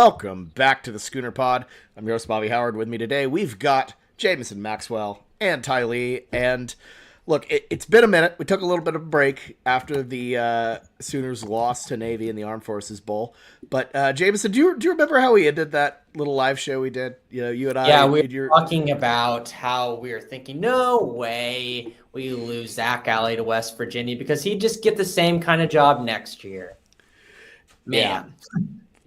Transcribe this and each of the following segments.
welcome back to the Schooner Pod. I'm your host, Bobby Howard. With me today, we've got Jameson Maxwell and Ty Lee. And look, it's been a minute. We took a little bit of a break after the Sooners lost to Navy in the Armed Forces Bowl. But Jameson, do you remember how we ended that little live show we did? You know, you and I. Yeah, we were talking about how we were thinking, no way we lose Zack Alley to West Virginia because he'd just get the same kind of job next year. Man,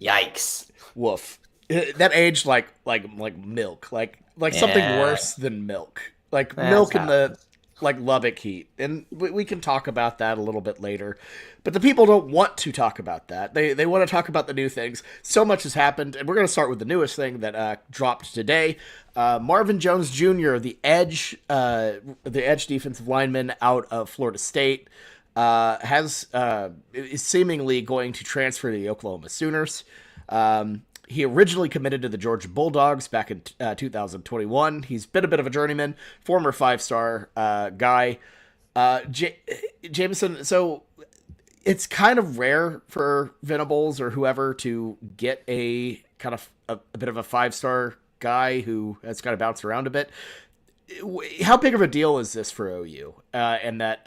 yikes. Woof. That aged like milk, like something worse than milk, like milk in the Lubbock heat. And we can talk about that a little bit later, but the people don't want to talk about that. They want to talk about the new things. So much has happened, and we're going to start with the newest thing that dropped today. Marvin Jones Jr., the edge defensive lineman out of Florida State, is seemingly going to transfer to the Oklahoma Sooners. He originally committed to the Georgia Bulldogs back in 2021. He's been a bit of a journeyman, former five-star guy. Jameson, so it's kind of rare for Venables or whoever to get a kind of a bit of a five-star guy who has kind of bounced around a bit. How big of a deal is this for OU and that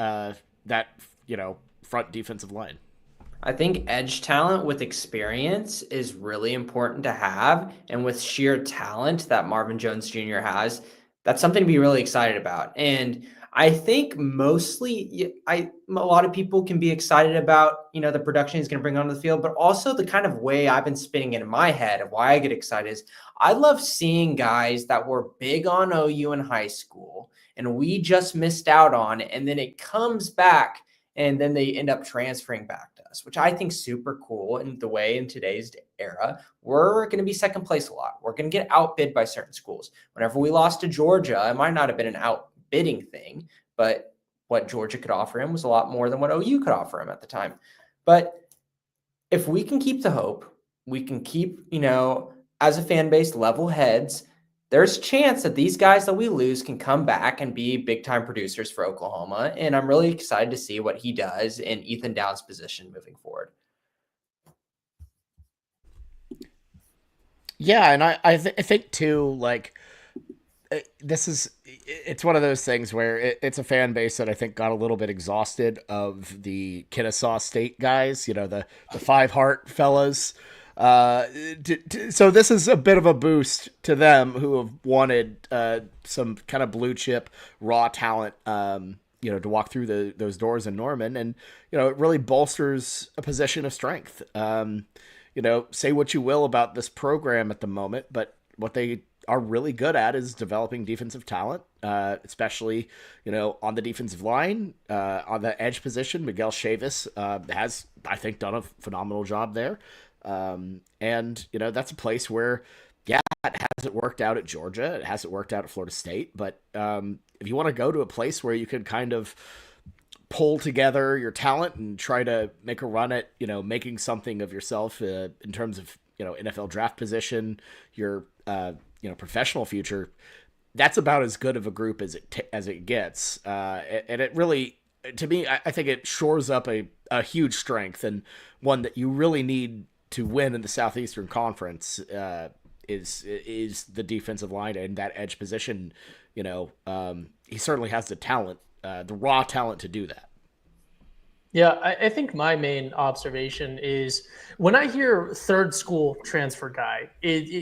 front defensive line? I think edge talent with experience is really important to have. And with sheer talent that Marvin Jones Jr. has, that's something to be really excited about. And I think mostly a lot of people can be excited about, the production he's going to bring onto the field, but also the kind of way I've been spinning it in my head of why I get excited is I love seeing guys that were big on OU in high school and we just missed out on, and then it comes back and then they end up transferring back to us, which I think is super cool. In the way in today's era, we're going to be second place a lot. We're going to get outbid by certain schools. Whenever we lost to Georgia, it might not have been an outbidding thing, but what Georgia could offer him was a lot more than what OU could offer him at the time. But if we can keep the hope, we can keep, as a fan base, level heads, there's a chance that these guys that we lose can come back and be big-time producers for Oklahoma, and I'm really excited to see what he does in Ethan Downs' position moving forward. Yeah, and I think, too, it's one of those things where it's a fan base that I think got a little bit exhausted of the Kennesaw State guys, the Five Heart fellas. So this is a bit of a boost to them who have wanted some kind of blue chip raw talent, to walk through those doors in Norman, and it really bolsters a position of strength. Say what you will about this program at the moment, but what they are really good at is developing defensive talent, especially on the defensive line, on the edge position. Miguel Chavis has, I think, done a phenomenal job there. And that's a place where, it hasn't worked out at Georgia. It hasn't worked out at Florida State. But if you want to go to a place where you can kind of pull together your talent and try to make a run at, making something of yourself in terms of, NFL draft position, your, professional future, that's about as good of a group as it gets. And it really, to me, I think it shores up a huge strength, and one that you really need to win in the Southeastern Conference is the defensive line and that edge position. He certainly has the talent, the raw talent to do that. Yeah, I think my main observation is when I hear third school transfer guy,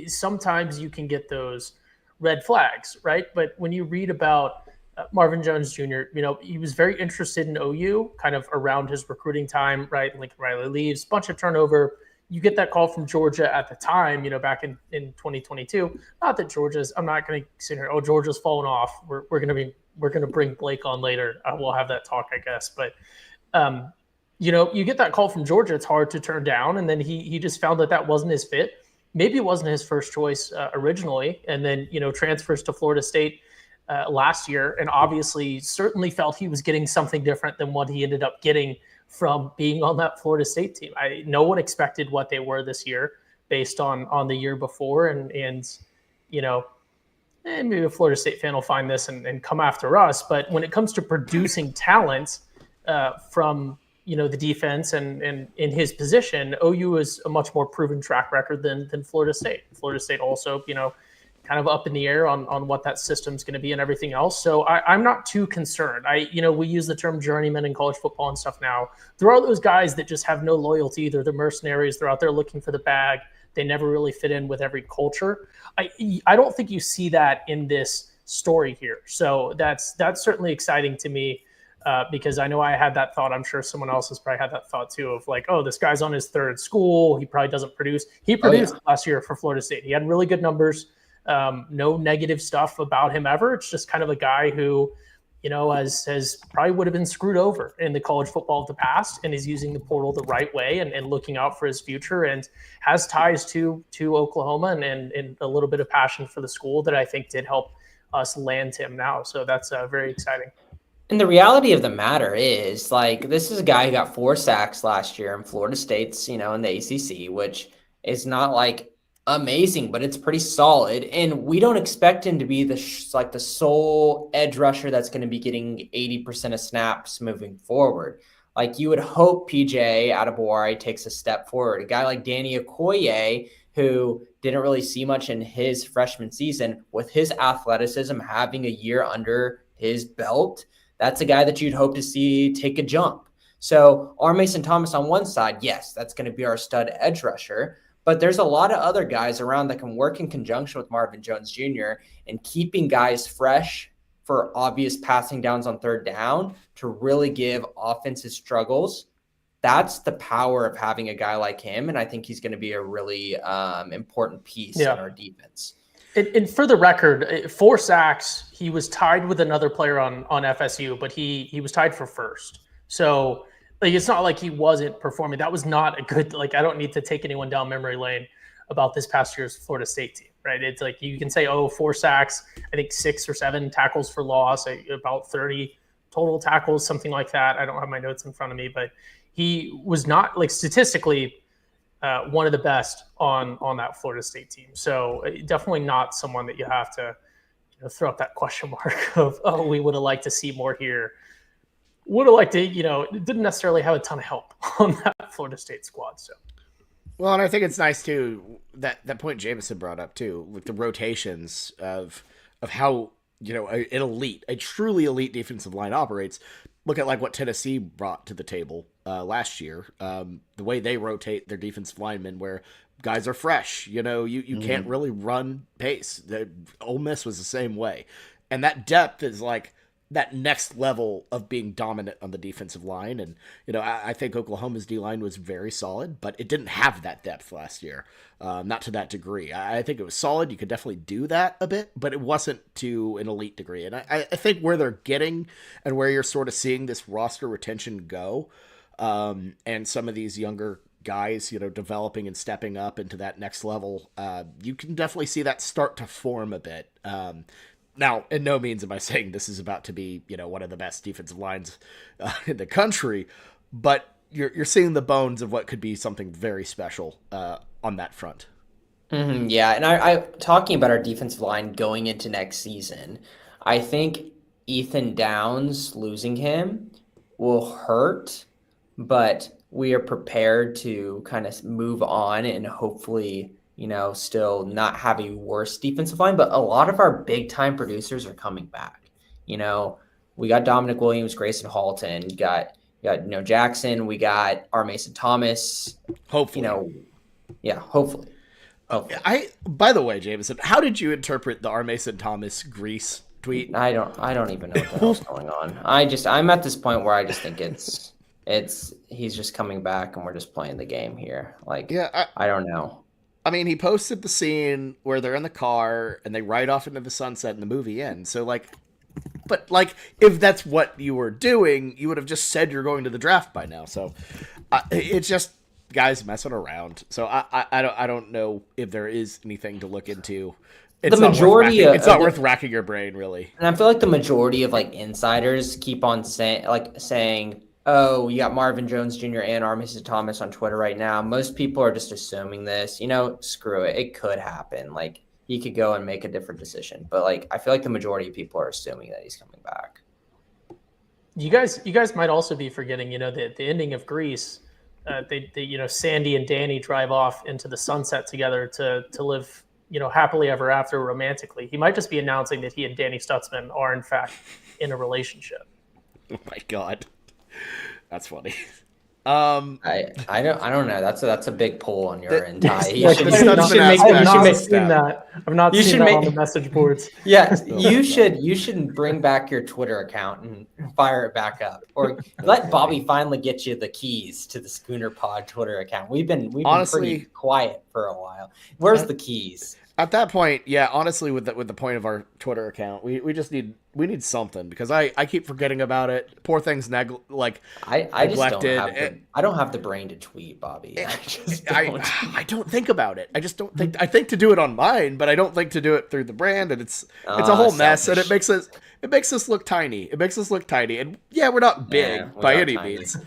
sometimes you can get those red flags, right? But when you read about Marvin Jones Jr., he was very interested in OU kind of around his recruiting time, right? Lincoln Riley leaves, bunch of turnover. You get that call from Georgia at the time, back in 2022. Not that I'm not going to sit here, Georgia's fallen off. We're going to bring Blake on later. We'll have that talk, I guess. But, you get that call from Georgia, it's hard to turn down. And then he just found that wasn't his fit. Maybe it wasn't his first choice originally. And then, transfers to Florida State last year. And obviously certainly felt he was getting something different than what he ended up getting from being on that Florida State team. No one expected what they were this year based on the year before. And maybe a Florida State fan will find this and come after us. But when it comes to producing talent from, the defense and in his position, OU is a much more proven track record than Florida State. Florida State also, kind of up in the air on what that system's going to be and everything else. So I'm not too concerned. We use the term journeyman in college football and stuff now. There are those guys that just have no loyalty. They're the mercenaries. They're out there looking for the bag. They never really fit in with every culture. I don't think you see that in this story here. So that's certainly exciting to me. Because I know I had that thought. I'm sure someone else has probably had that thought too of like, oh, this guy's on his third school. He probably doesn't produce. He produced last year for Florida State. He had really good numbers. No negative stuff about him ever. It's just kind of a guy who, has probably would have been screwed over in the college football of the past and is using the portal the right way and looking out for his future and has ties to Oklahoma and a little bit of passion for the school that I think did help us land him now. So that's very exciting. And the reality of the matter is, like, this is a guy who got 4 sacks last year in Florida State's, in the ACC, which is not like amazing, but it's pretty solid. And we don't expect him to be the sole edge rusher that's going to be getting 80% of snaps moving forward. Like, you would hope PJ Adebawore takes a step forward. A guy like Danny Okoye, who didn't really see much in his freshman season, with his athleticism having a year under his belt, that's a guy that you'd hope to see take a jump. So R. Mason Thomas on one side, yes, that's going to be our stud edge rusher. But there's a lot of other guys around that can work in conjunction with Marvin Jones Jr. and keeping guys fresh for obvious passing downs on third down to really give offensive struggles. That's the power of having a guy like him. And I think he's going to be a really important piece in our defense. And for the record, 4 sacks, he was tied with another player on FSU, but he was tied for first. So it's not like he wasn't performing. That was not a good, I don't need to take anyone down memory lane about this past year's Florida State team, right? It's like you can say, 4 sacks, I think 6 or 7 tackles for loss, about 30 total tackles, something like that. I don't have my notes in front of me, but he was not statistically one of the best on that Florida State team. So definitely not someone that you have to throw up that question mark of, we would have liked to see more here. Would have liked to, didn't necessarily have a ton of help on that Florida State squad. So, well, and I think it's nice too that point Jameson brought up too, with the rotations of how a truly elite defensive line operates. Look at what Tennessee brought to the table last year. The way they rotate their defensive linemen, where guys are fresh. You can't really run pace. Ole Miss was the same way, and that depth is that next level of being dominant on the defensive line. And, I think Oklahoma's D-line was very solid, but it didn't have that depth last year. Not to that degree. I think it was solid. You could definitely do that a bit, but it wasn't to an elite degree. And I think where they're getting and where you're sort of seeing this roster retention go, and some of these younger guys, developing and stepping up into that next level, you can definitely see that start to form a bit. Now, in no means am I saying this is about to be, one of the best defensive lines in the country, but you're seeing the bones of what could be something very special on that front. Mm-hmm, yeah, and I talking about our defensive line going into next season, I think Ethan Downs, losing him will hurt, but we are prepared to kind of move on and hopefully still not have a worse defensive line, but a lot of our big time producers are coming back. We got Dominic Williams, Grayson Halton, we got Jackson, we got R. Mason Thomas. Hopefully. Hopefully. By the way, Jameson, how did you interpret the R. Mason Thomas Grease tweet? I don't even know what the hell's going on. I'm at this point where I just think he's just coming back and we're just playing the game here. I don't know. I mean, he posted the scene where they're in the car and they ride off into the sunset and the movie ends. So, if that's what you were doing, you would have just said you're going to the draft by now. So, it's just guys messing around. So, I don't know if there is anything to look into. It's not worth racking your brain, really. And I feel like the majority of insiders keep on saying, oh, you got Marvin Jones Jr. and R. Mason Thomas on Twitter right now. Most people are just assuming this. Screw it. It could happen. He could go and make a different decision. But, I feel like the majority of people are assuming that he's coming back. You guys might also be forgetting, the ending of Grease. Sandy and Danny drive off into the sunset together to live, happily ever after romantically. He might just be announcing that he and Danny Stutzman are in fact in a relationship. Oh my God, that's funny. I don't know. That's a big pull on your end, Ty. Yeah, I've not seen that. I've not seen that on the message boards. Yeah, you should bring back your Twitter account and fire it back up, or let Bobby finally get you the keys to the Schooner Pod Twitter account. We've been pretty quiet for a while. Where's the keys? At that point, yeah, honestly, with the point of our Twitter account, we just need something, because I keep forgetting about it. Poor thing's neglected. I don't have the brain to tweet, Bobby. I don't think about it. I just don't think. I think to do it on mine, but I don't think to do it through the brand, and it's a whole mess, and it makes us look tiny. It makes us look tiny, and yeah, we're not big by any means.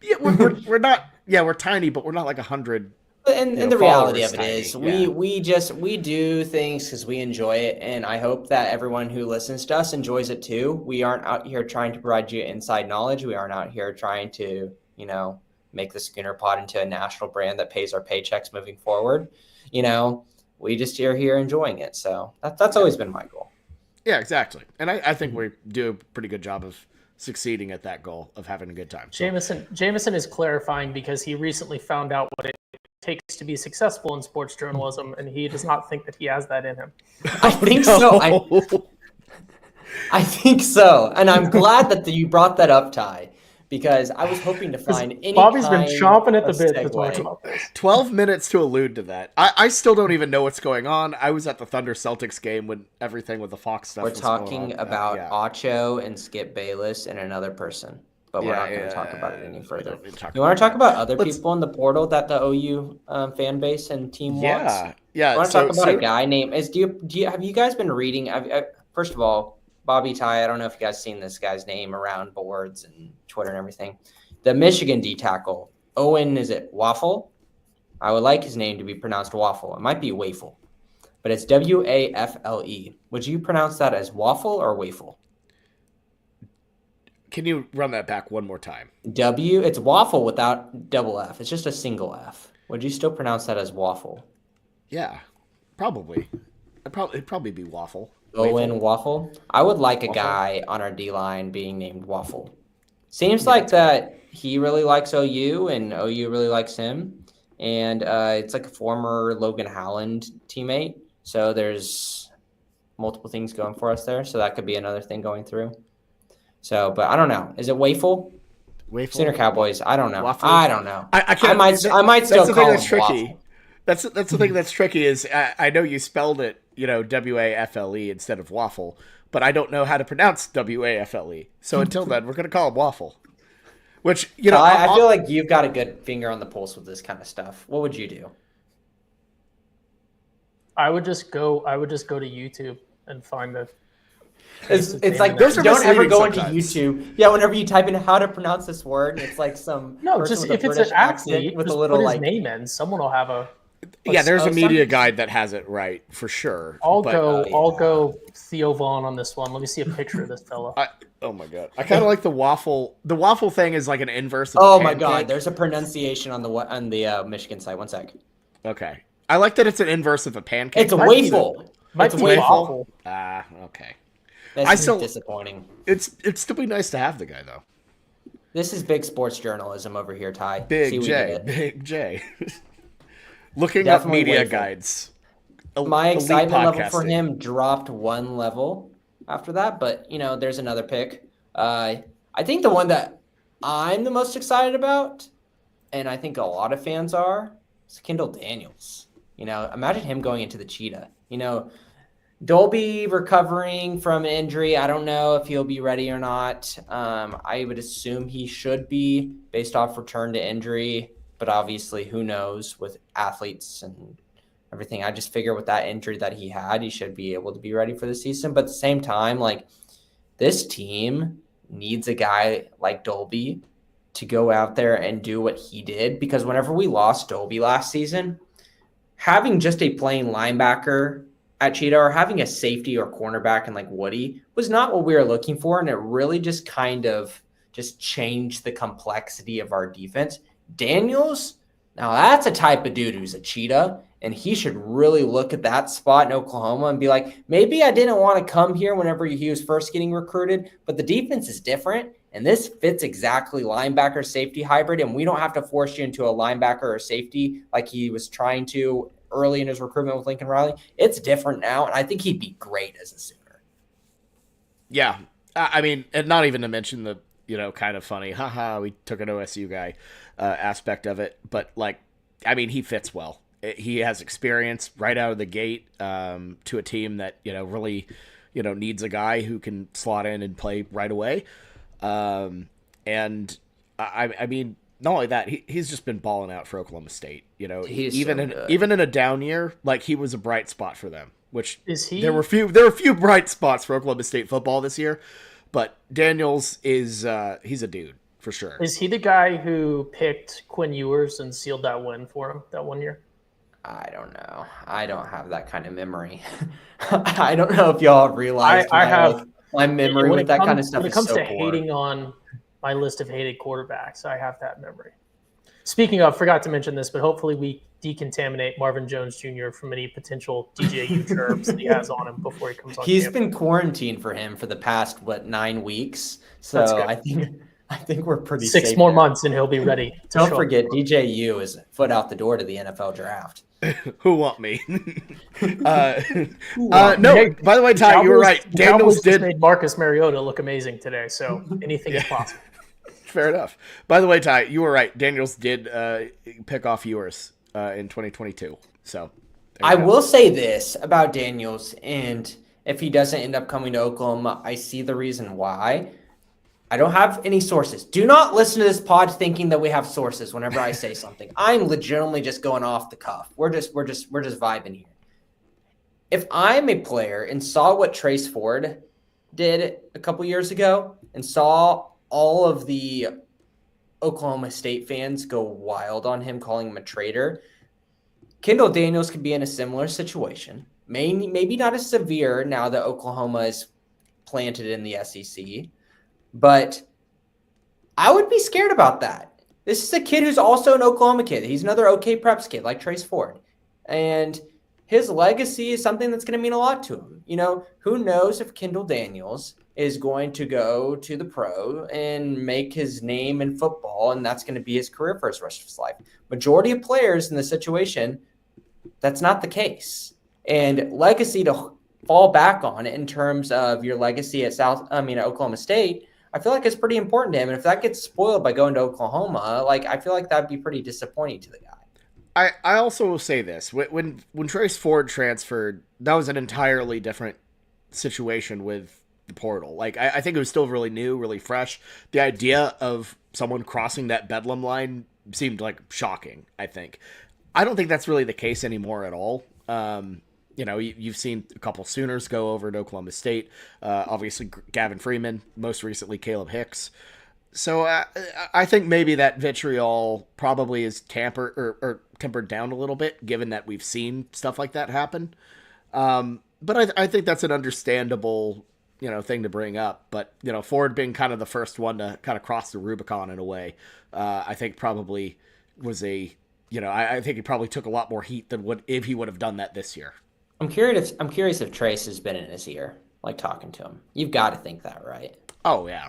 Yeah, we're not. Yeah, we're tiny, but we're not like 100. And the reality of it is, we do things because we enjoy it, and I hope that everyone who listens to us enjoys it too. We aren't out here trying to provide you inside knowledge. We aren't out here trying to, make the Schooner Pod into a national brand that pays our paychecks moving forward. We just are here enjoying it. So that's always been my goal. Yeah, exactly. And I think we do a pretty good job of succeeding at that goal of having a good time. So. Jameson is clarifying because he recently found out what it takes to be successful in sports journalism, and he does not think that he has that in him. I think so. I think so, and I'm glad that you brought that up, Ty, because I was hoping to find any. Bobby's been chomping at the bit to talk about this. 12 minutes to allude to that. I still don't even know what's going on. I was at the Thunder Celtics game when everything with the Fox stuff. We're talking about Acho and Skip Bayless and another person. But we're not going to talk about it any further. You want to talk about other people in the portal that the OU fan base and team wants? Yeah. I want to talk about a guy named. Have you guys been reading? First of all, Bobby, Ty, I don't know if you guys seen this guy's name around boards and Twitter and everything. The Michigan D tackle, Owen, is it Waffle? I would like his name to be pronounced Waffle. It might be Wafle, but it's Wafle. Would you pronounce that as Waffle or Wafle? Can you run that back one more time? It's Waffle without double F. It's just a single F. Would you still pronounce that as Waffle? Yeah, probably. It'd probably be Waffle. Owen Waffle? I would like a guy on our D-line being named Waffle. Seems like that he really likes OU and OU really likes him. And it's like a former Logan Howland teammate. So there's multiple things going for us there. So that could be another thing going through. So, but I don't know. Is it Wafle? Sooner Cowboys. I don't know. Waffle? I don't know. I might still call him tricky. Waffle. That's the thing that's tricky is I know you spelled it, Wafle instead of waffle, but I don't know how to pronounce Wafle. So until then, we're going to call him Waffle. Which, I feel like you've got a good finger on the pulse with this kind of stuff. What would you do? I would just go to YouTube and find the. It's like don't ever go into YouTube. Yeah, whenever you type in how to pronounce this word, it's like some just if it's an accent with a little put his name in, someone will have a. There's a media guide that has it right for sure. I'll go Theo Vaughn on this one. Let me see a picture of this fella. Oh my god, I kind of like the waffle. The waffle thing is like an inverse. Of my god, there's a pronunciation on the Michigan site. One sec. Okay, I like that it's an inverse of a pancake. It's a waffle. It's a waffle. Okay. That's disappointing. It'd still be nice to have the guy though. This is big sports journalism over here, Ty. Big J. Looking up media guides. My excitement level for him dropped one level after that, but there's another pick. I think the one that I'm the most excited about, and I think a lot of fans are, is Kendall Daniels. Imagine him going into the Cheetah. Dolby recovering from an injury. I don't know if he'll be ready or not. I would assume he should be based off return to injury, but obviously who knows with athletes and everything. I just figure with that injury that he had, he should be able to be ready for the season. But at the same time, this team needs a guy like Dolby to go out there and do what he did, because whenever we lost Dolby last season, having just a plain linebacker at Cheetah or having a safety or cornerback and Woody was not what we were looking for. And it really just kind of just change the complexity of our defense. Daniels, now that's a type of dude who's a cheetah, and he should really look at that spot in Oklahoma and be like, maybe I didn't want to come here whenever he was first getting recruited, but the defense is different, and this fits exactly linebacker safety hybrid, and we don't have to force you into a linebacker or safety like he was trying to early in his recruitment with Lincoln Riley. It's different now, and I think he'd be great as a Sooner. Yeah. I mean, and not even to mention the, kind of funny, haha, we took an OSU guy aspect of it. But, I mean, he fits well. He has experience right out of the gate to a team that, really, needs a guy who can slot in and play right away. And, I mean, not only that, he's just been balling out for Oklahoma State. Even in a down year, he was a bright spot for them. Which is he? There were a few bright spots for Oklahoma State football this year, but Daniels is he's a dude for sure. Is he the guy who picked Quinn Ewers and sealed that win for him that one year? I don't know. I don't have that kind of memory. I don't know if y'all have realized I have my memory with that kind of stuff. When it comes to hating on my list of hated quarterbacks, I have that memory. Speaking of, forgot to mention this, but hopefully we decontaminate Marvin Jones Jr. from any potential DJU chirps that he has on him before he comes on. He's been quarantined for him for the past 9 weeks, so I think we're pretty 6 safe more there. months and he'll be ready. Don't forget, DJU is foot out the door to the NFL draft. Who want me? No, by the way, Ty, you were right. Daniels made Marcus Mariota look amazing today, so anything is possible. Fair enough. By the way, Ty, you were right. Daniels did pick off Ewers in 2022. So I will say this about Daniels, and if he doesn't end up coming to Oklahoma, I see the reason why. I don't have any sources. Do not listen to this pod thinking that we have sources whenever I say something. I'm legitimately just going off the cuff. We're just vibing here. If I'm a player and saw what Trace Ford did a couple years ago and saw all of the Oklahoma State fans go wild on him, calling him a traitor, Kendall Daniels could be in a similar situation. Maybe not as severe now that Oklahoma is planted in the SEC, but I would be scared about that. This is a kid who's also an Oklahoma kid. He's another OK Preps kid like Trace Ford. And his legacy is something that's going to mean a lot to him. Who knows if Kendall Daniels is going to go to the pro and make his name in football, and that's going to be his career for the rest of his life. Majority of players in this situation, that's not the case. And legacy to fall back on in terms of your legacy at Oklahoma State, I feel like it's pretty important to him. And if that gets spoiled by going to Oklahoma, I feel like that'd be pretty disappointing to the guy. I also will say this. When Trace Ford transferred, that was an entirely different situation with the portal. I think it was still really new, really fresh. The idea of someone crossing that Bedlam line seemed shocking, I think. I don't think that's really the case anymore at all. You've seen a couple Sooners go over to Oklahoma State. Obviously, Gavin Freeman, most recently Caleb Hicks. So I think maybe that vitriol probably is tempered down a little bit, given that we've seen stuff like that happen. But I think that's an understandable thing to bring up. But Ford being kind of the first one to kind of cross the Rubicon in a way, I think probably was I think he probably took a lot more heat than if he would have done that this year. I'm curious if Trace has been in his ear, talking to him. You've got to think that, right? Oh yeah.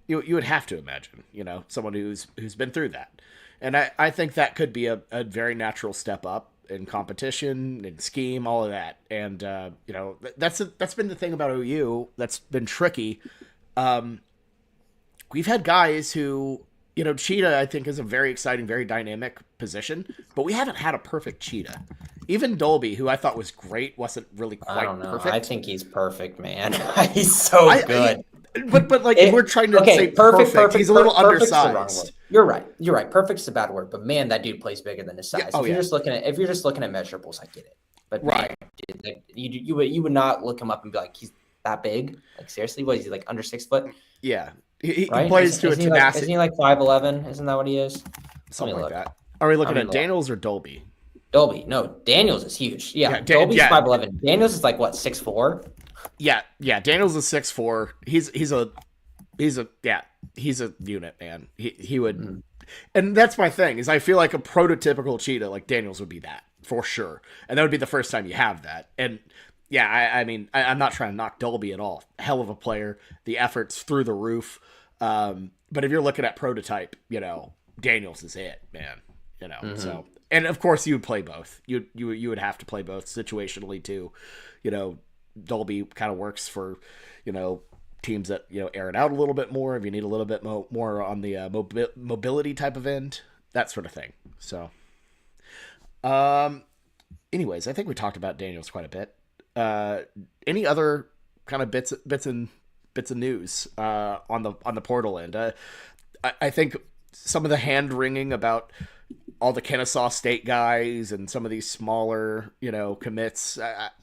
You would have to imagine, someone who's been through that. And I think that could be a very natural step up in competition and scheme, all of that. And that's been the thing about OU that's been tricky. We've had guys who, Cheetah, I think, is a very exciting, very dynamic position, but we haven't had a perfect Cheetah. Even Dolby, who I thought was great, wasn't really quite I don't know. perfect. I think he's perfect, man. He's so good. But we're trying to say perfect. He's a little undersized. You're right. Perfect's a bad word, but man, that dude plays bigger than his size. Yeah. If you're just looking at measurables, I get it. But right, man, dude, you would not look him up and be like, he's that big? Seriously, what is he under 6 foot? Yeah, he right? plays to a tenacity. Isn't he 5'11"? Isn't that what he is? Something like that. Are we looking at Daniels or Dolby? Dolby. No, Daniels is huge. Yeah, Dolby's 5'11". Daniels is 6'4". Yeah. Daniels is 6'4". He's a He's a unit, man. He would, and that's my thing is I feel like a prototypical cheetah like Daniels would be that for sure, and that would be the first time you have that. And yeah, I mean I'm not trying to knock Dolby at all. Hell of a player, the effort's through the roof. But if you're looking at prototype, Daniels is it, man. So and of course you would play both. You would have to play both situationally too. Dolby kind of works for teams that air it out a little bit more if you need a little bit more on the mobility type of end, that sort of thing. So anyways, I think we talked about Daniels quite a bit. Any other kind of bits of news on the portal end? I think some of the hand wringing about all the Kennesaw State guys and some of these smaller commits,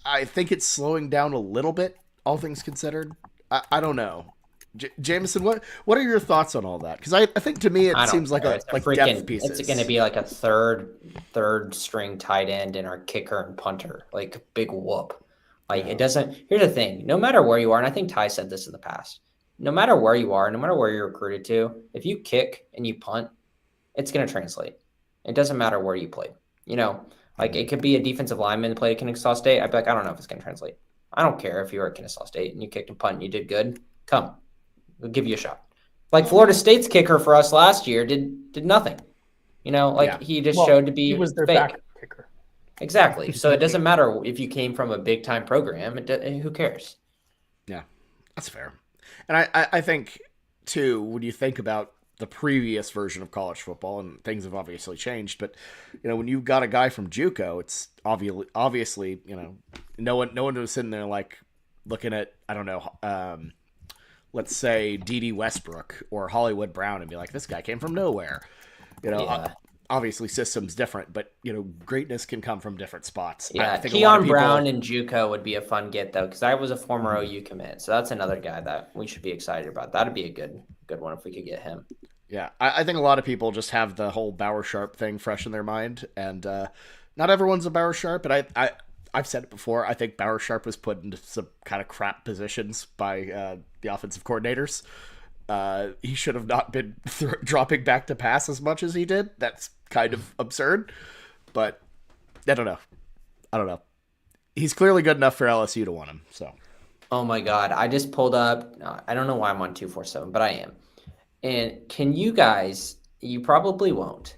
I think it's slowing down a little bit, all things considered. I don't know. Jameson, what are your thoughts on all that? Because I think to me it seems like a depth pieces. It's going to be like a third string tight end and our kicker and punter, like big whoop. Like it doesn't. Here's the thing: no matter where you are, and I think Ty said this in the past, no matter where you are, no matter where you're recruited to, if you kick and you punt, it's going to translate. It doesn't matter where you played. Like it could be a defensive lineman played at Kennesaw State. I'd be like, I don't know if it's going to translate. I don't care if you were at Kennesaw State and you kicked and punt and you did good. Come, we'll give you a shot. Like Florida State's kicker for us last year did nothing. He just showed to be he was their fake. backup kicker. Exactly. So it doesn't matter if you came from a big time program. Who cares? Yeah, that's fair. And I think too, when you think about the previous version of college football, and things have obviously changed, but when you got a guy from JUCO, it's obviously no one was sitting there like looking at, I don't know, let's say D.D. Westbrook or Hollywood Brown and be like, this guy came from nowhere. Obviously system's different, but greatness can come from different spots. Yeah, Keon Brown and JUCO would be a fun get though, because I was a former OU commit, so that's another guy that we should be excited about. That'd be a good one if we could get him. Yeah, I think a lot of people just have the whole Bauer Sharp thing fresh in their mind, and not everyone's a Bauer Sharp, but I've said it before. I think Bauer Sharp was put into some kind of crap positions by the offensive coordinators. He should have not been dropping back to pass as much as he did. That's kind of absurd, but I don't know. He's clearly good enough for LSU to want him. So, oh my God, I just pulled up. I don't know why I'm on 247, but I am. And can you guys? You probably won't.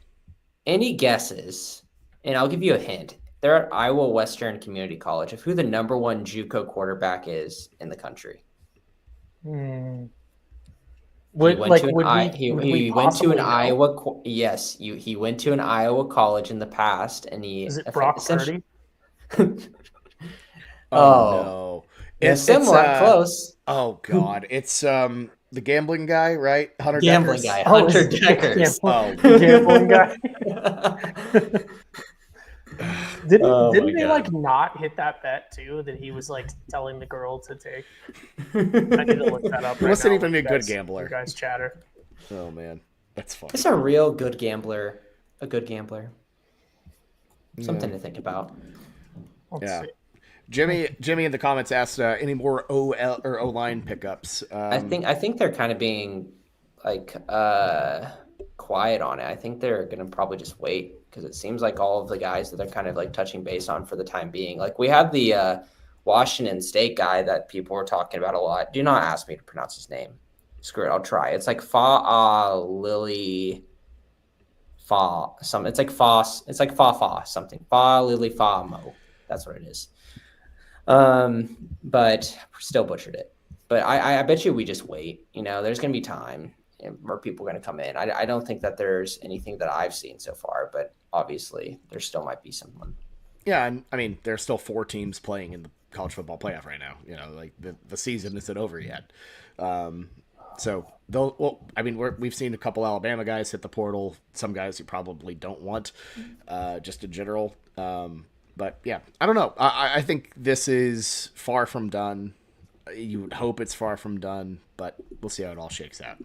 Any guesses? And I'll give you a hint. They're at Iowa Western Community College. Of who the number one JUCO quarterback is in the country? Hmm. He went to an Iowa. Yes, he went to an Iowa college in the past, and he is it Brock Purdy? No, it's similar, close. Oh God, it's the gambling guy, right? Hunter Deckers. Guy, Hunter Deckers. Gambling guy. Didn't they like not hit that bet too? That he was like telling the girl to take. I need to look that up. He wasn't even a good gambler. You guys chatter. Oh man, that's funny. It's a real good gambler. A good gambler. Something to think about. Let's see. Jimmy in the comments asked any more OL or O line pickups. I think they're kind of being like quiet on it. I think they're gonna probably just wait, because it seems like all of the guys that they're kind of like touching base on for the time being. Like we have the Washington State guy that people were talking about a lot. Do not ask me to pronounce his name. Screw it, I'll try. It's like Lily Fa something. It's like Foss. It's like Fa something. Fa Lily Fa Mo. That's what it is. But still butchered it. But I bet you we just wait. There's gonna be time. More people are going to come in. I don't think that there's anything that I've seen so far, but obviously there still might be someone. Yeah, and I mean, there's still 4 teams playing in the college football playoff right now. Like the season isn't over yet. So we've seen a couple Alabama guys hit the portal. Some guys you probably don't want, just in general. But yeah, I don't know. I think this is far from done. You would hope it's far from done, but we'll see how it all shakes out.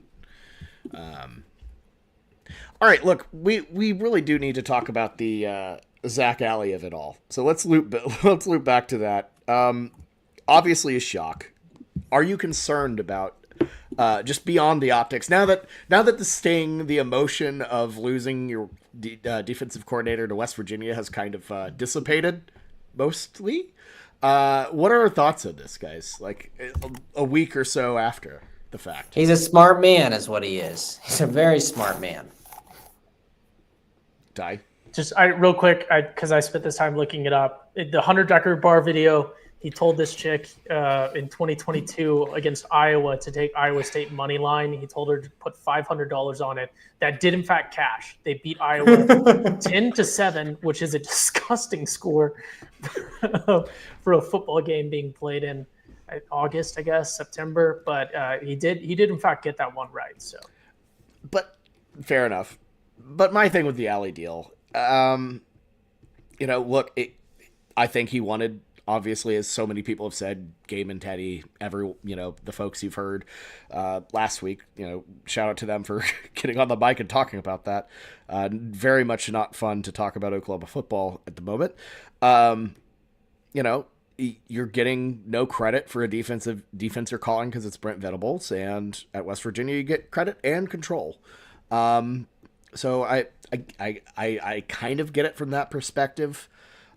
All right, look, we really do need to talk about the Zack Alley of it all. So let's loop back to that. Obviously a shock. Are you concerned about just beyond the optics. Now that the sting, the emotion of losing your defensive coordinator to West Virginia has kind of dissipated, mostly. What are our thoughts on this, guys? Like a week or so after the fact. He's a smart man, is what he is. He's a very smart man. Die. Just real quick, because I spent this time looking it up. The Hunter Decker bar video, he told this chick in 2022 against Iowa to take Iowa State money line. He told her to put $500 on it. That did in fact cash. They beat Iowa 10-7, which is a disgusting score for a football game being played in August, I guess, September. But he did in fact get that one right. So, but fair enough. But my thing with the Alley deal, look, I think he wanted, obviously, as so many people have said, Game and Teddy, the folks you've heard last week, shout out to them for getting on the mic and talking about that. Very much not fun to talk about Oklahoma football at the moment. You're getting no credit for a defense you're calling because it's Brent Venables, and at West Virginia you get credit and control. So I kind of get it from that perspective.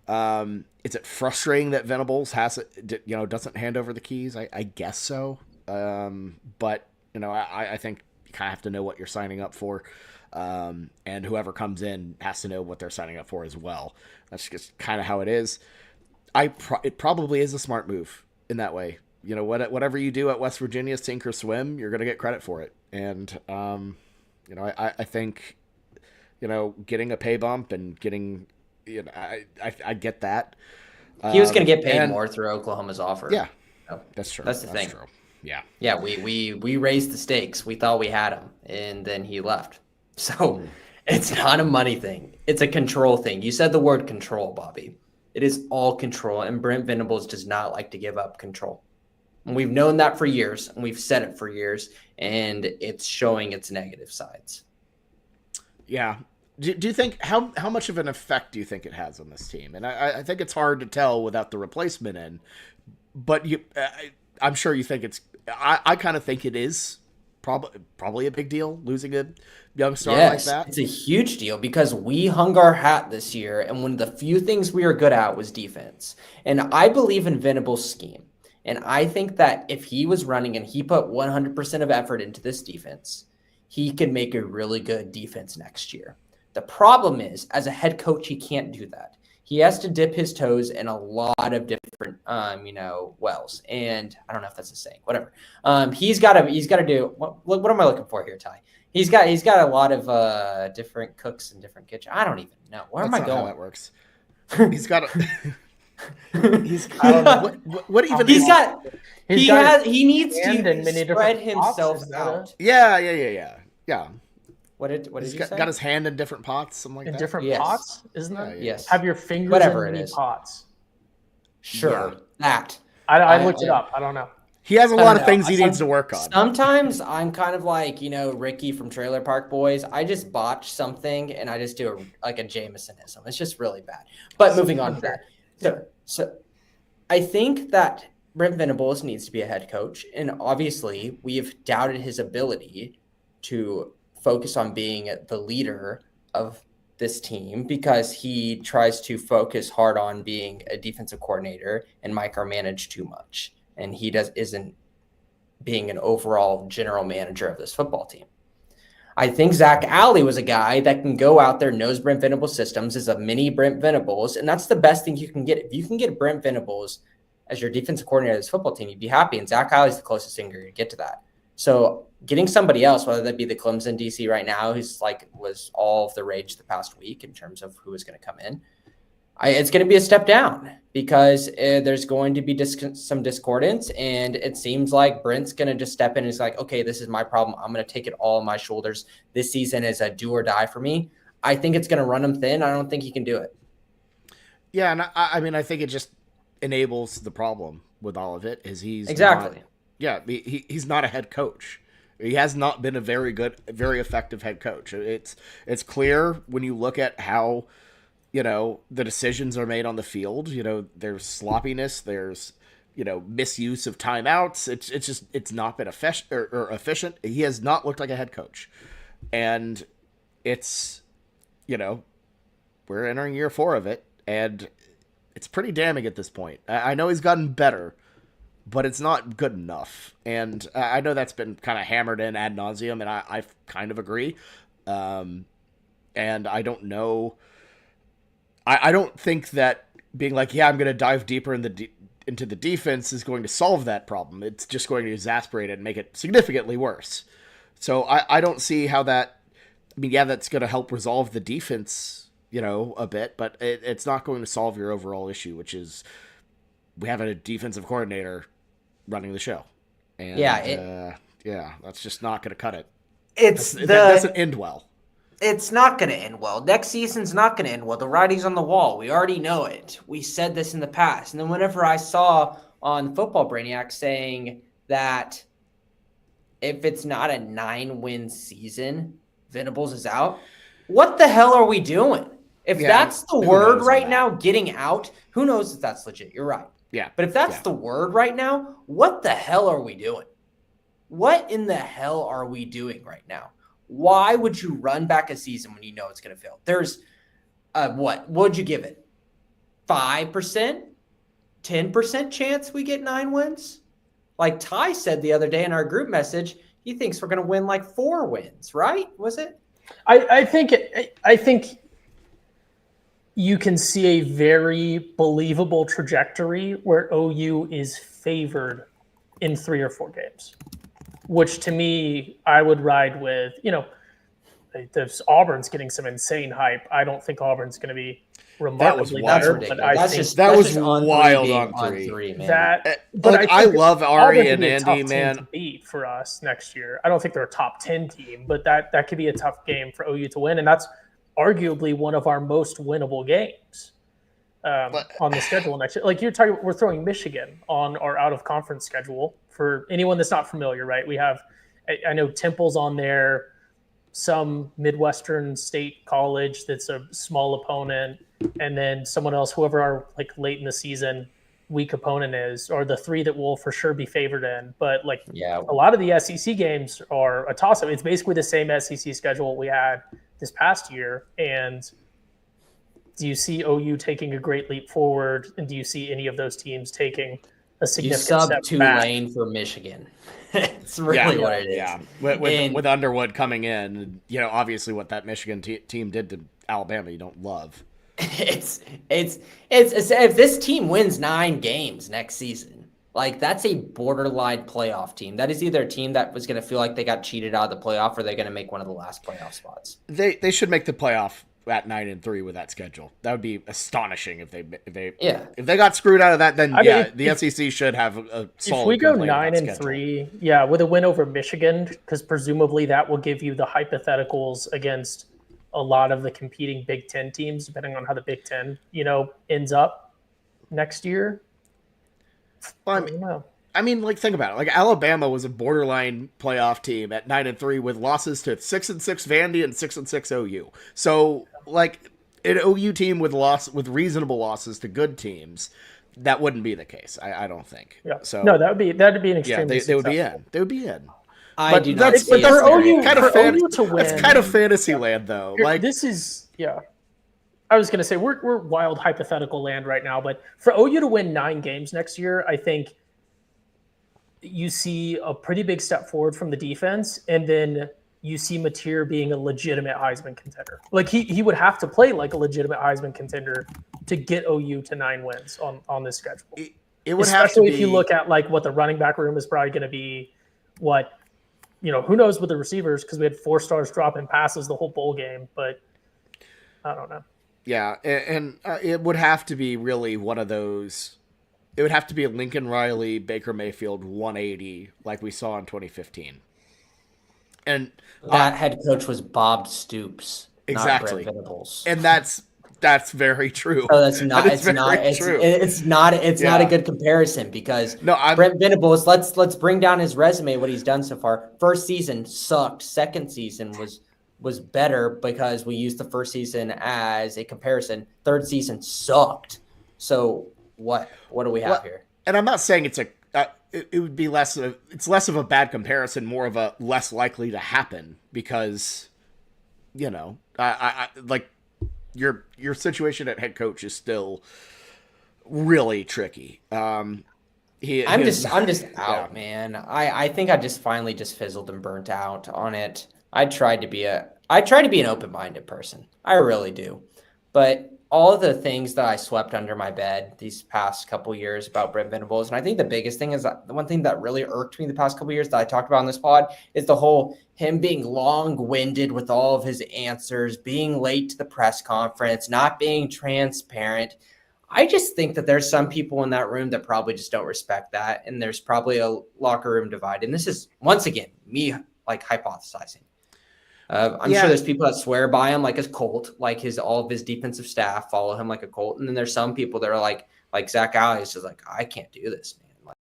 Is it frustrating that Venables doesn't hand over the keys? I guess so. But I think you kind of have to know what you're signing up for. And whoever comes in has to know what they're signing up for as well. That's just kind of how it is. It probably is a smart move in that way. Whatever you do at West Virginia, sink or swim, you're going to get credit for it. And, I think, getting a pay bump and getting, I get that. He was going to get paid more through Oklahoma's offer. Yeah, that's true. That's the thing. True. Yeah. Yeah, we raised the stakes. We thought we had him, and then he left. So it's not a money thing. It's a control thing. You said the word control, Bobby. It is all control, and Brent Venables does not like to give up control. And we've known that for years, and we've said it for years, and it's showing its negative sides. Yeah. Do you think how much of an effect do you think it has on this team? And I think it's hard to tell without the replacement in, but I'm sure you think it's. I kind of think it is probably a big deal losing a young star like that. It's a huge deal because we hung our hat this year, and one of the few things we were good at was defense. And I believe in Venables' scheme, and I think that if he was running and he put 100% of effort into this defense, he could make a really good defense next year. The problem is, as a head coach, he can't do that. He has to dip his toes in a lot of different, wells. And I don't know if that's a saying, whatever. He's got to do, what am I looking for here, Ty? He's got a lot of different cooks in different kitchens. I don't even know. Where am I going? How that works. He's got I don't know. What even? He needs to spread himself out. Yeah. What did you say? Got his hand in different pots, something like that. In different pots, isn't that? Yes. Have your fingers Whatever in it many is. pots. Sure, that. I looked it up. I don't know. He has a lot of things he needs to work on. Sometimes I'm kind of like, Ricky from Trailer Park Boys. I just botch something and I just do a Jamesonism. It's just really bad. But moving on to that. So I think that Brent Venables needs to be a head coach. And obviously we've doubted his ability to focus on being the leader of this team because he tries to focus hard on being a defensive coordinator and micromanage too much. And he isn't being an overall general manager of this football team. I think Zack Alley was a guy that can go out there, knows Brent Venables' systems, is a mini Brent Venables, and that's the best thing you can get. If you can get Brent Venables as your defensive coordinator of this football team, you'd be happy, and Zack Alley's the closest thing you're going to get to that. So getting somebody else, whether that be the Clemson DC right now, who's was all of the rage the past week in terms of who is going to come in, it's going to be a step down because there's going to be some discordance, and it seems like Brent's going to just step in and he's like, okay, this is my problem. I'm going to take it all on my shoulders. This season is a do or die for me. I think it's going to run him thin. I don't think he can do it. Yeah, and I think it just enables the problem with all of it is he's exactly. He's not a head coach. He has not been a very good, very effective head coach. It's clear when you look at how, the decisions are made on the field. There's sloppiness, there's misuse of timeouts. It's not been efficient. He has not looked like a head coach, and it's we're entering year 4 of it, and it's pretty damning at this point. I know he's gotten better, but it's not good enough. And I know that's been kind of hammered in ad nauseum, and I kind of agree. And I don't know. I don't think that being like, yeah, I'm going to dive deeper into the defense is going to solve that problem. It's just going to exasperate it and make it significantly worse. So I don't see how that. I mean, yeah, that's going to help resolve the defense, a bit, but it's not going to solve your overall issue, which is we have a defensive coordinator running the show. And that's just not going to cut it. That doesn't end well. It's not going to end well. Next season's not going to end well. The writing's on the wall. We already know it. We said this in the past. And then whenever I saw on Football Brainiac saying that if it's not a 9-win season, Venables is out, what the hell are we doing? If that's the word right now, getting out, who knows if that's legit? You're right. Yeah. But if that's the word right now, what the hell are we doing? What in the hell are we doing right now? Why would you run back a season when you know it's going to fail? There's what would you give it? 5%? 10% chance we get 9 wins? Like Ty said the other day in our group message, he thinks we're going to win like 4 wins, right? Was it? I think you can see a very believable trajectory where OU is favored in 3 or 4 games, which to me, I would ride with, Auburn's getting some insane hype. I don't think Auburn's going to be remarkably better. That was wild on 3. Man. I love Ari and Andy, man. To beat for us next year. I don't think they're a top 10 team, but that could be a tough game for OU to win, and that's arguably one of our most winnable games on the schedule next year. Like you're talking, we're throwing Michigan on our out of conference schedule. For anyone that's not familiar, right? We have, I know Temple's on there, some Midwestern state college that's a small opponent, and then someone else, whoever our like late in the season weak opponent is, or the 3 that will for sure be favored in. But a lot of the SEC games are a toss-up. It's basically the same SEC schedule we had this past year. And do you see OU taking a great leap forward? And do you see any of those teams taking a significant step back? Tulane for Michigan. It's really what it is. Yeah, with Underwood coming in, obviously what that Michigan team did to Alabama, you don't love. It's if this team wins 9 games next season, like that's a borderline playoff team. That is either a team that was going to feel like they got cheated out of the playoff, or they're going to make one of the last playoff spots. They should make the playoff at 9-3 with that schedule. That would be astonishing if they got screwed out of that. Then the SEC should have a solid. If we go 9-3, with a win over Michigan, because presumably that will give you the hypotheticals against a lot of the competing Big Ten teams, depending on how the Big Ten ends up next year. Well, I mean, think about it. Like Alabama was a borderline playoff team at 9-3 with losses to 6-6 Vandy and 6-6 OU. So, an OU team with reasonable losses to good teams, that wouldn't be the case. I don't think. Yeah. So no, that'd be an extremely. Yeah, they would be in. They would be in. I do not. That's for OU to win. That's kind of fantasy land, though. This is I was going to say we're wild hypothetical land right now, but for OU to win 9 games next year, I think you see a pretty big step forward from the defense, and then you see Mateer being a legitimate Heisman contender. Like he would have to play like a legitimate Heisman contender to get OU to 9 wins on this schedule. It would especially have to be, if you look at what the running back room is probably going to be. Who knows with the receivers, because we had 4 stars dropping passes the whole bowl game, but I don't know. Yeah, and it would have to be really one of those. It would have to be a Lincoln Riley, Baker Mayfield 180 like we saw in 2015. And that head coach was Bob Stoops, exactly. not Brent Venables. And that's very true. So it's not a good comparison, because Brent Venables, let's bring down his resume, what he's done so far. First season sucked. Second season was better because we used the first season as a comparison. Third season sucked. So what do we have here? and I'm not saying it's it would be it's less of a bad comparison, more of a less likely to happen because, I like your situation at head coach is still really tricky. I'm just out, man. I think I just finally just fizzled and burnt out on it. I try to be an open-minded person. I really do. But all of the things that I swept under my bed these past couple years about Brent Venables, and I think the biggest thing is that the one thing that really irked me the past couple years that I talked about on this pod is the whole him being long-winded with all of his answers, being late to the press conference, not being transparent. I just think that there's some people in that room that probably just don't respect that, and there's probably a locker room divide. And this is, once again, me like hypothesizing. I'm sure there's people that swear by him like a cult, like all of his defensive staff follow him like a cult. And then there's some people that are like Zack Alley is just like, I can't do this, man. Like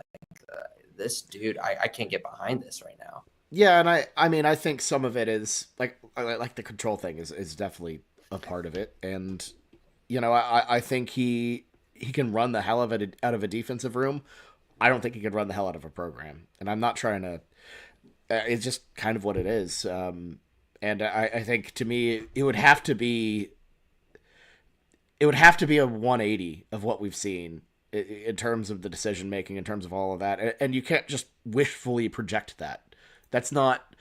this dude, I can't get behind this right now. Yeah, and I mean, I think some of it is like the control thing is definitely a part of it. And, I think he can run the hell out of a defensive room. I don't think he could run the hell out of a program. And I'm not trying to, it's just kind of what it is. And I think to me, it would have to be a 180 of what we've seen in terms of the decision making, in terms of all of that. And you can't just wishfully project that. That's not,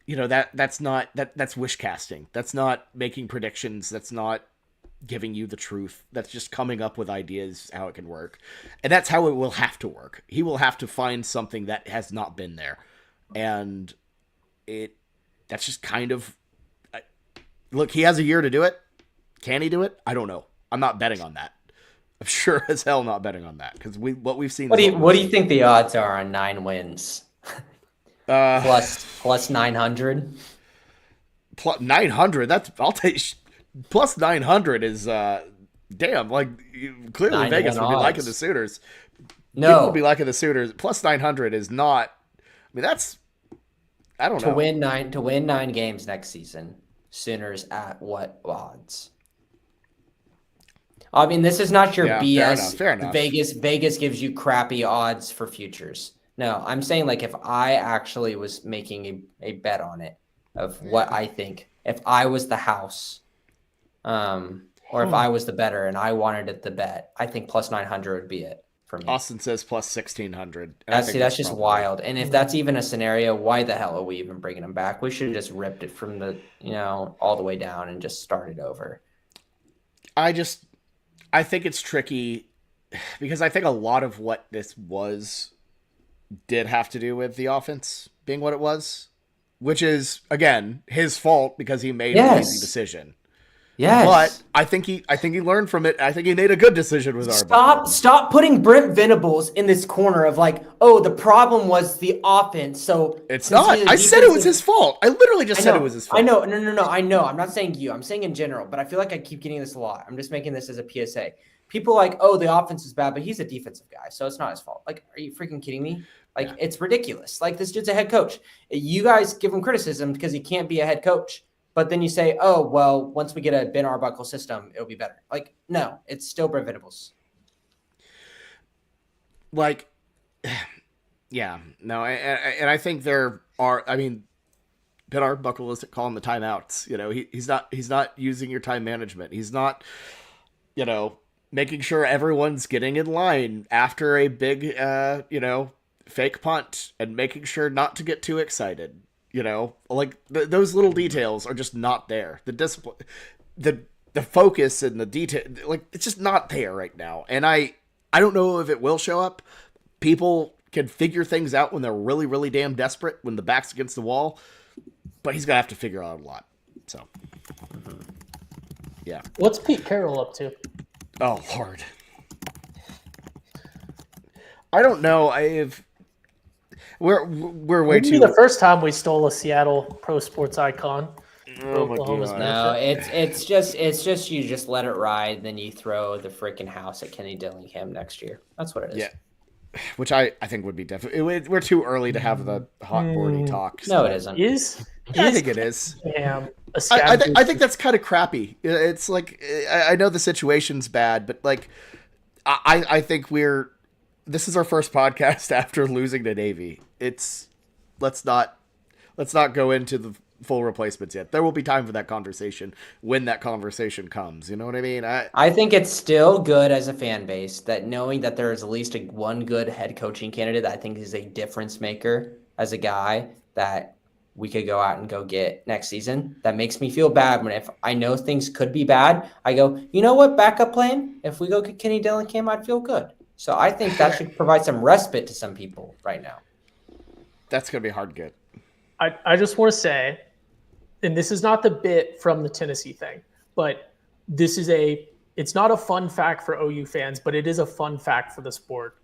that's wish casting. That's not making predictions. That's not giving you the truth. That's just coming up with ideas how it can work. And that's how it will have to work. He will have to find something that has not been there. And that's just kind of, look, he has a year to do it. Can he do it? I don't know. I'm not betting on that. I'm sure as hell not betting on that because what we've seen. What do you think the odds are on 9 wins? Plus 900. Plus 900. I'll take. Plus 900 is damn. Like clearly Vegas would be liking the Sooners. No, people would be liking the Sooners. Plus 900 is not. I mean that's. I don't know. To win 9 games next season, Sooners at what odds? I mean, this is not your BS. Fair enough. Vegas gives you crappy odds for futures. No, I'm saying like if I actually was making a bet on it of what I think, if I was the house, or if I was the bettor and I wanted it to bet, I think plus 900 would be it. For me. Austin says plus 1,600. That's just probably wild. And if that's even a scenario, why the hell are we even bringing him back? We should have just ripped it from the, all the way down and just started over. I think it's tricky because I think a lot of what this did have to do with the offense being what it was, which is, again, his fault because he made an easy decision. Yes. But I think he learned from it. I think he made a good decision with Arbuckle. Stop putting Brent Venables in this corner of like, oh, the problem was the offense. So it's not. I said it was his fault. I literally just said it was his fault. I know. No. I know. I'm not saying you. I'm saying in general. But I feel like I keep getting this a lot. I'm just making this as a PSA. People are like, oh, the offense is bad, but he's a defensive guy, so it's not his fault. Like, are you freaking kidding me? Like, It's ridiculous. Like, this dude's a head coach. You guys give him criticism because he can't be a head coach. But then you say, oh, well, once we get a Ben Arbuckle system, it'll be better. Like, no, it's still Brent Venables. Like, yeah, no, and I think there are, I mean, Ben Arbuckle isn't calling the timeouts. He's not using your time management. He's not, making sure everyone's getting in line after a big, fake punt and making sure not to get too excited. Those little details are just not there. The discipline, the focus and the detail, like it's just not there right now. And I don't know if it will show up. People can figure things out when they're really, really damn desperate, when the back's against the wall. But he's gonna have to figure out a lot. So, yeah. What's Pete Carroll up to? Oh Lord, I don't know. We're way too. The first time we stole a Seattle pro sports icon. Oh my God. No, it's just you just let it ride, then you throw the freaking house at Kenny Dillingham next year. That's what it is. Yeah, which I think would be definitely. We're too early to have the hot boardy talk. So. No, it isn't. I think it is. Yeah, I think that's kind of crappy. It's like I know the situation's bad, but like I think this is our first podcast after losing to Navy. Let's not go into the full replacements yet. There will be time for that conversation when that conversation comes. You know what I mean? I think it's still good as a fan base that knowing that there is at least one good head coaching candidate that I think is a difference maker as a guy that we could go out and go get next season. That makes me feel bad when if I know things could be bad, I go, you know what, backup plan? If we go get Kenny Dillingham, I'd feel good. So I think that should provide some respite to some people right now. That's going to be hard to get. I just want to say, and this is not the bit from the Tennessee thing, but it's not a fun fact for OU fans, but it is a fun fact for the sport.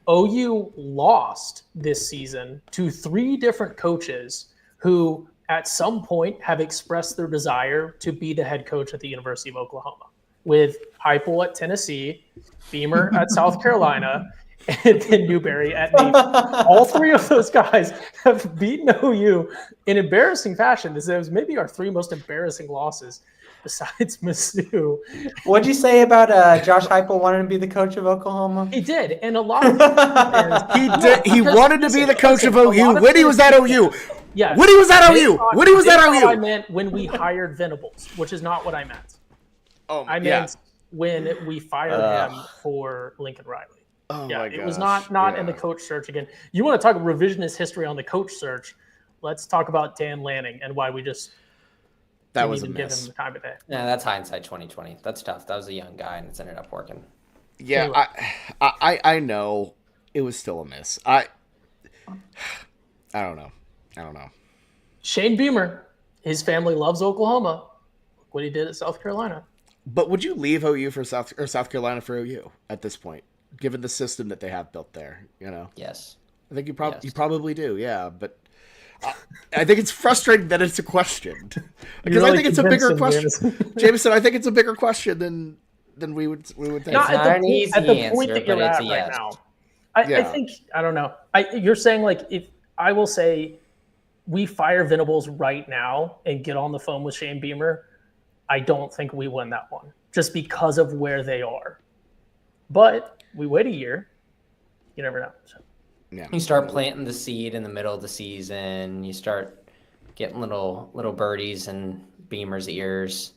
OU lost this season to 3 different coaches who at some point have expressed their desire to be the head coach at the University of Oklahoma, with Heupel at Tennessee, Beamer at South Carolina, and then Newberry at Navy. All 3 of those guys have beaten OU in embarrassing fashion. This was maybe our 3 most embarrassing losses besides Mizzou. What'd you say about Josh Heupel wanting to be the coach of Oklahoma? He did, and a lot of fans, he wanted to be the coach of OU when he was at OU. Yeah, when he was at OU. When he was at OU. I meant when we hired Venables, which is not what I meant. I meant when we fired him for Lincoln Riley. Oh yeah, my it was gosh. not in the coach search again. You want to talk revisionist history on the coach search? Let's talk about Dan Lanning and why we just that was didn't even give him the time of day. Yeah, that's hindsight 2020. That's tough. That was a young guy, and it's ended up working. Yeah, anyway. I know it was still a miss. I don't know. Shane Beamer, his family loves Oklahoma. Look what he did at South Carolina. But would you leave OU for South Carolina for OU at this point, given the system that they have built there? You know. Yes. I think you probably do. Yeah, but I think it's frustrating that it's a question because really I think it's a bigger question, Jameson. I think it's a bigger question than we would think. Not It's not an easy at the answer, point that you're but it's at a right yes. now. I think I don't know. You're saying like if I will say we fire Venables right now and get on the phone with Shane Beamer, I don't think we win that one just because of where they are. But we wait a year, you never know. So. Yeah. You start planting the seed in the middle of the season. You start getting little birdies in Beamer's ears.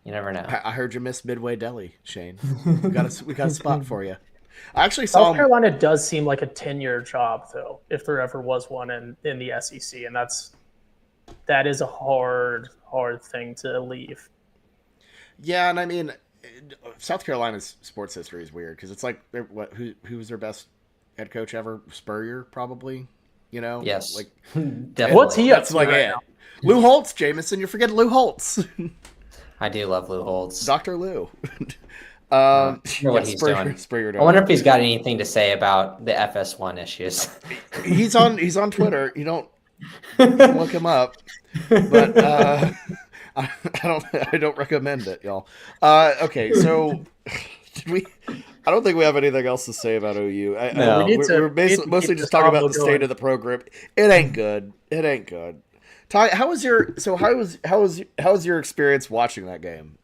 You never know. I heard you missed Midway Deli, Shane. We got a spot for you. I actually saw South Carolina does seem like a 10-year job, though, if there ever was one in the SEC, and that is a hard thing to leave. Yeah, and I mean, South Carolina's sports history is weird because it's like, who was their best head coach ever? Spurrier, probably. You know, Yes. Like, Definitely. What's he up that's to like right it. now? Lou Holtz, Jameson. You're forgetting Lou Holtz, I do love Lou Holtz. Dr. Lou. I wonder what he's Spurrier, doing. Spurrier I wonder if he's got anything to say about the FS1 issues. He's on Twitter. You can look him up, but I don't recommend it, y'all. Okay, so I don't think we have anything else to say about OU. No. We're mostly just talking about the state of the program. It ain't good. Ty, how was your experience watching that game?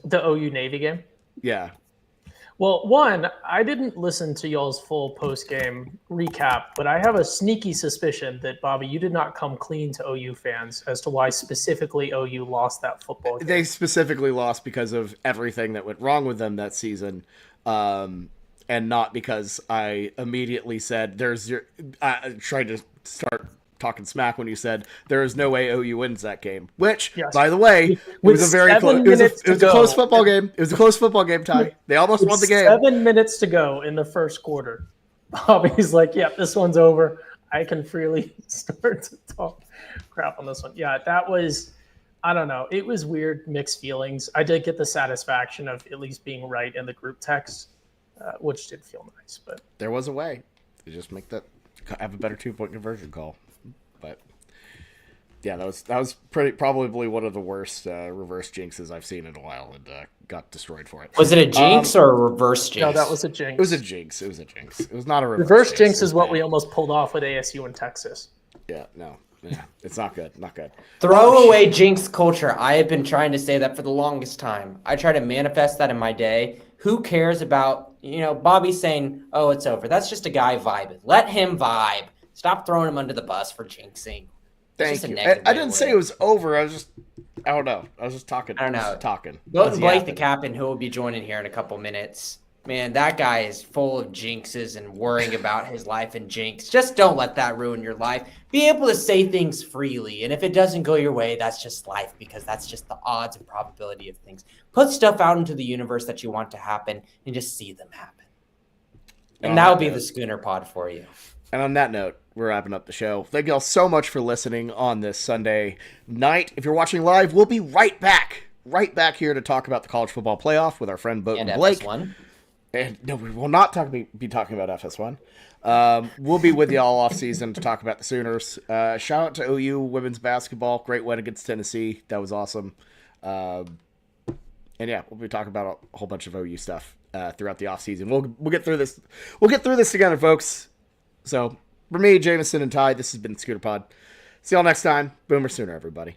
The OU Navy game? Yeah. Well, one, I didn't listen to y'all's full post-game recap, but I have a sneaky suspicion that, Bobby, you did not come clean to OU fans as to why specifically OU lost that football game. They specifically lost because of everything that went wrong with them that season, and not because I immediately said I tried to start talking smack when you said there is no way OU wins that game. Which, Yes. by the way, it was a very close. It was a close football game. It was a close football game, Ty. They almost won the game. 7 minutes to go in the first quarter. Bobby's like, "Yeah, this one's over. I can freely start to talk crap on this one." Yeah, that was. I don't know. It was weird, mixed feelings. I did get the satisfaction of at least being right in the group text, which did feel nice. But there was a way to just have a better 2-point conversion call. But yeah, that was probably one of the worst reverse jinxes I've seen in a while, and got destroyed for it. Was it a jinx or a reverse jinx? no, that was a jinx. It was a jinx. It was not a reverse jinx is what we almost pulled off with ASU in Texas. Yeah, no. Yeah, it's not good. Not good. Throw away jinx culture. I have been trying to say that for the longest time. I try to manifest that in my day. Who cares about Bobby's saying, "Oh, it's over." That's just a guy vibing. Let him vibe. Stop throwing him under the bus for jinxing. Thank you. I didn't say it was over. I don't know. I was just talking. I don't know. Talking. Go and Blake the captain, who will be joining here in a couple minutes. Man, that guy is full of jinxes and worrying about his life and jinx. Just don't let that ruin your life. Be able to say things freely. And if it doesn't go your way, that's just life, because that's just the odds and probability of things. Put stuff out into the universe that you want to happen and just see them happen. And that'll be the Schooner Pod for you. And on that note, we're wrapping up the show. Thank you all so much for listening on this Sunday night. If you're watching live, we'll be right back here to talk about the college football playoff with our friend Boat and Blake. FS1. And no, we will not be talking about FS1. We'll be with you all off season to talk about the Sooners. Shout out to OU women's basketball. Great win against Tennessee. That was awesome. And yeah, we'll be talking about a whole bunch of OU stuff throughout the off season. We'll get through this. We'll get through this together, folks. So for me, Jameson, and Ty, this has been Scooter Pod. See y'all next time. Boomer Sooner, everybody.